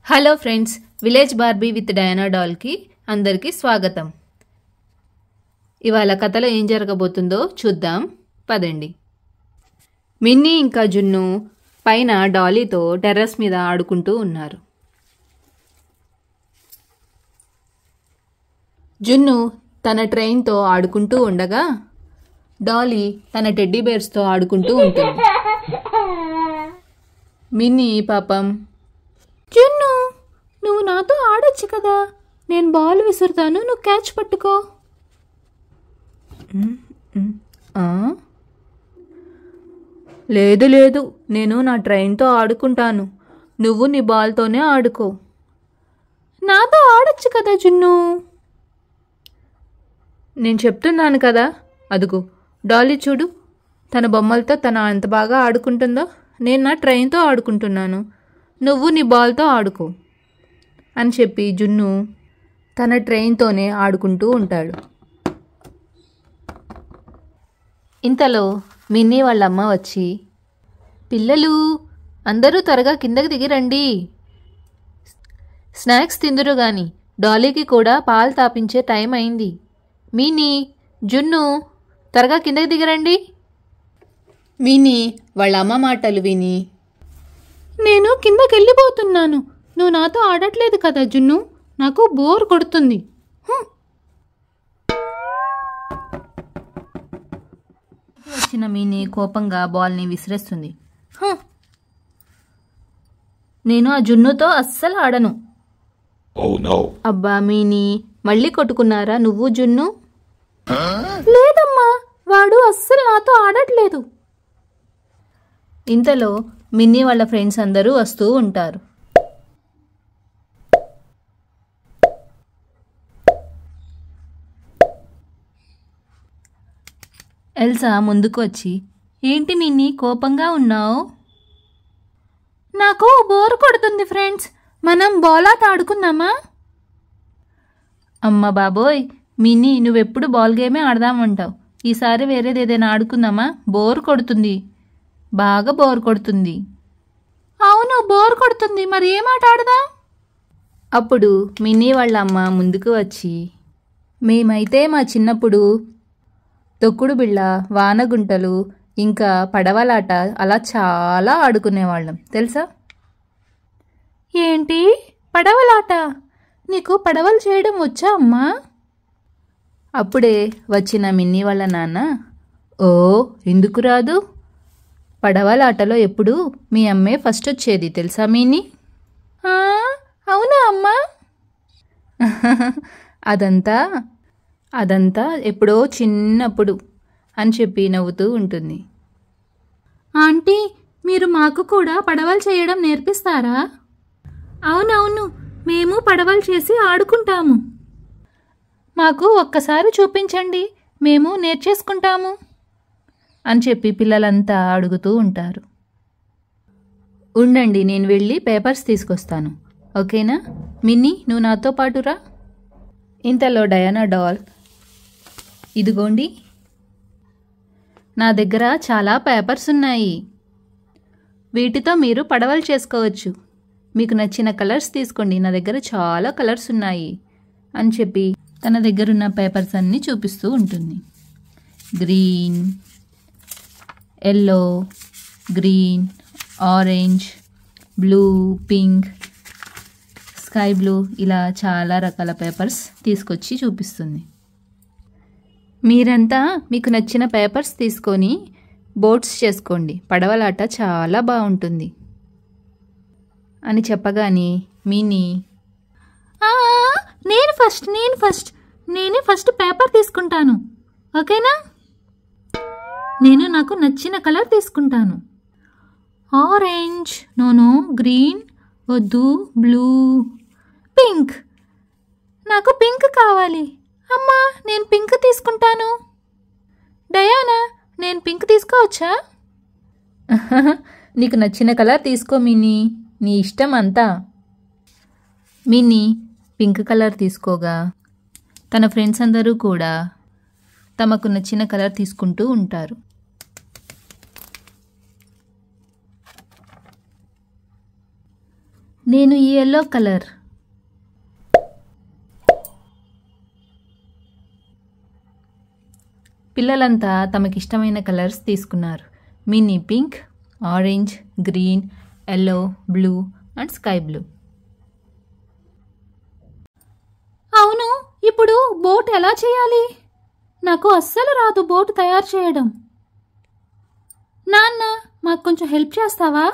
Hello friends, village Barbie with Diana డాల్కి అందరికీ స్వాగతం. ఇవాళ కథలో ఏం జరగబోతుందో చూద్దాం పదండి. మిన్నీ ఇంకా జున్ను పైన డాలీతో టెర్రస్ మీద ఆడుకుంటూ ఉన్నారు. జున్ను తన ట్రైన్తో ఆడుకుంటూ ఉండగా డాలీ తన టెడ్డీ బేర్స్తో ఆడుకుంటూ ఉంటుంది. మిన్నీ పాపం, జున్ను నువ్వు నాతో ఆడొచ్చు కదా, నేను బాల్ విసురుతాను, నువ్వు క్యాచ్ పట్టుకో. లేదు లేదు, నేను నా ట్రైన్తో ఆడుకుంటాను, నువ్వు నీ బాల్తోనే ఆడుకో. నాతో ఆడొచ్చు కదా జున్ను. నేను చెప్తున్నాను కదా, అదుగో డాలీ చూడు, తన బొమ్మలతో తను ఎంత బాగా ఆడుకుంటుందో. నేను నా ట్రైన్తో ఆడుకుంటున్నాను, నువ్వు నీ బాల్తో ఆడుకో అని చెప్పి జున్ను తన ట్రైన్తోనే ఆడుకుంటూ ఉంటాడు. ఇంతలో మిన్నీ వాళ్ళ అమ్మ వచ్చి, పిల్లలు అందరూ త్వరగా కిందకి దిగి రండి, స్నాక్స్ తిందురు గాని, డాలీకి కూడా పాలు తాపించే టైం అయింది. మిన్నీ, జున్ను త్వరగా కిందకి దిగరండి. మిన్నీ వాళ్ళ అమ్మ మాటలు విని, నేను కిందకి వెళ్ళిపోతున్నాను, నువ్వు నాతో ఆడట్లేదు కదా జున్ను, నాకు బోర్ కొడుతుంది. వచ్చిన మీని కోపంగా బాల్ని విసిరేస్తుంది. నేను ఆ జున్నుతో అస్సలు ఆడను. అబ్బా మీని, మళ్ళీ కొట్టుకున్నారా నువ్వు జున్ను? లేదమ్మా, వాడు అస్సలు నాతో ఆడట్లేదు. ఇంతలో మిన్నీ వాళ్ళ ఫ్రెండ్స్ అందరూ వస్తూ ఉంటారు. ఎల్సా ముందుకు వచ్చి, ఏంటి మిన్నీ కోపంగా ఉన్నావు? నాకు బోర్ కొడుతుంది ఫ్రెండ్స్, మనం బాలాట ఆడుకుందామా? అమ్మ బాబోయ్ మిన్నీ, నువ్వెప్పుడు బాల్ గేమే ఆడదామంటావు, ఈసారి వేరేది ఏదైనా ఆడుకుందామా? బోర్ కొడుతుంది, బాగా బోర్ కొడుతుంది. అవును బోర్ కొడుతుంది, మరి ఏం ఆట ఆడదాం? అప్పుడు మిన్నీ వాళ్ళ అమ్మ ముందుకు వచ్చి, మేమైతే మా చిన్నప్పుడు తొక్కుడు బిళ్ళ, వానగుంటలు, ఇంకా పడవలాట అలా చాలా ఆడుకునేవాళ్ళం తెలుసా? ఏంటి పడవలాట? నీకు పడవలు చేయడం వచ్చా అమ్మా? అప్పుడే వచ్చిన మిన్నీ వాళ్ళ నాన్న, ఓ ఎందుకు రాదు, పడవలాటలో ఎప్పుడు మీ అమ్మే ఫస్ట్ వచ్చేది తెలుసా మిన్నీ? అవునా అమ్మా? అదంతా ఎప్పుడో చిన్నప్పుడు అని చెప్పి నవ్వుతూ ఉంటుంది. ఆంటీ, మీరు మాకు కూడా పడవలు చేయడం నేర్పిస్తారా? అవునవును, మేము పడవలు చేసి ఆడుకుంటాము. మాకు ఒక్కసారి చూపించండి, మేము నేర్చేసుకుంటాము అని చెప్పి పిల్లలంతా అడుగుతూ ఉంటారు. ఉండండి, నేను వెళ్ళి పేపర్స్ తీసుకొస్తాను, ఓకేనా? మిన్నీ నువ్వు నాతో పాటురా. ఇంతలో డయానా డాల్, ఇదిగోండి నా దగ్గర చాలా పేపర్స్ ఉన్నాయి, వీటితో మీరు పడవలు చేసుకోవచ్చు, మీకు నచ్చిన కలర్స్ తీసుకోండి, నా దగ్గర చాలా కలర్స్ ఉన్నాయి అని చెప్పి తన దగ్గరున్న పేపర్స్ అన్నీ చూపిస్తూ ఉంటుంది. Green, yellow, green, orange, blue, pink, sky blue, ఇలా చాలా రకాల పేపర్స్ తీసుకొచ్చి చూపిస్తుంది. మీరంతా మీకు నచ్చిన పేపర్స్ తీసుకొని బోట్స్ చేసుకోండి, పడవలాట చాలా బాగుంటుంది అని చెప్పగానే మినీ, నేనే ఫస్ట్ పేపర్ తీసుకుంటాను, ఓకేనా? నేను నాకు నచ్చిన కలర్ తీసుకుంటాను. ఆరెంజ్, నోనో, గ్రీన్ వద్దు, బ్లూ, పింక్, నాకు పింక్ కావాలి. అమ్మా నేను పింక్ తీసుకుంటాను. డయానా, నేను పింక్ తీసుకోవచ్చా? నీకు నచ్చిన కలర్ తీసుకో మినీ, నీ ఇష్టం అంతా. మినీ పింక్ కలర్ తీసుకోగా తన ఫ్రెండ్స్ అందరూ కూడా తమకు నచ్చిన కలర్ తీసుకుంటూ ఉంటారు. నేను ఈ ఎల్లో కలర్. పిల్లలంతా తమకిష్టమైన కలర్స్ తీసుకున్నారు. Mini pink, orange, green, yellow, blue and sky blue. అవును, ఇప్పుడు బోట్ ఎలా చేయాలి? నాకు అస్సలు రాదు బోట్ తయారు చేయడం. నాన్న, మాకు కొంచెం హెల్ప్ చేస్తావా?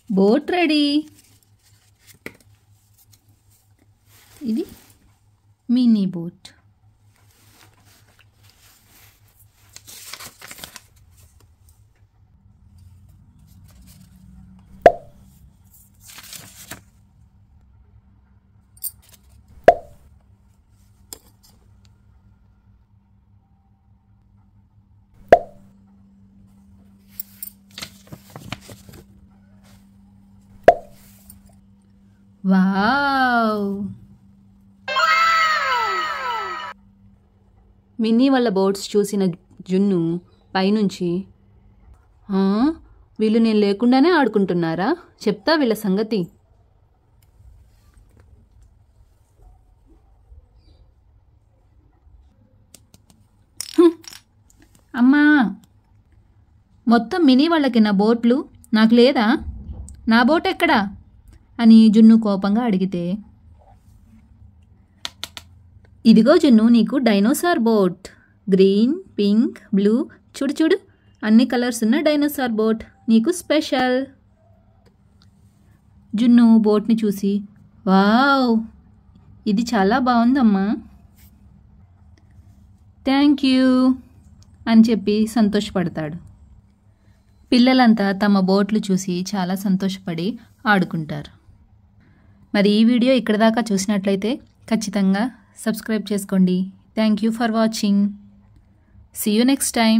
Boat ready. ఇది మినీ బోట్. వావ్! మిన్నీ వాళ్ళ బోట్స్ చూసిన జున్ను పైనుంచి, వీళ్ళు నేను లేకుండానే ఆడుకుంటున్నారా? చెప్తా వీళ్ళ సంగతి. అమ్మా, మొత్తం మినీ వాళ్ళకి నా బోట్లు, నాకు లేదా? నా బోట్ ఎక్కడా అని జున్ను కోపంగా అడిగితే, ఇదిగో జున్ను, నీకు dinosaur boat. Green, pink, blue, చూడు చూడు, అన్ని కలర్స్ ఉన్న డైనోసార్ బోట్ నీకు స్పెషల్. జున్ను బోట్ని చూసి, వావ్, ఇది చాలా బాగుందమ్మా, థ్యాంక్ యూ అని చెప్పి సంతోషపడతాడు. పిల్లలంతా తమ బోట్లు చూసి చాలా సంతోషపడి ఆడుకుంటారు. మరి ఈ వీడియో ఇక్కడ దాకా చూసినట్లయితే ఖచ్చితంగా సబ్స్క్రైబ్ చేసుకోండి. Thank you for watching. See you next time.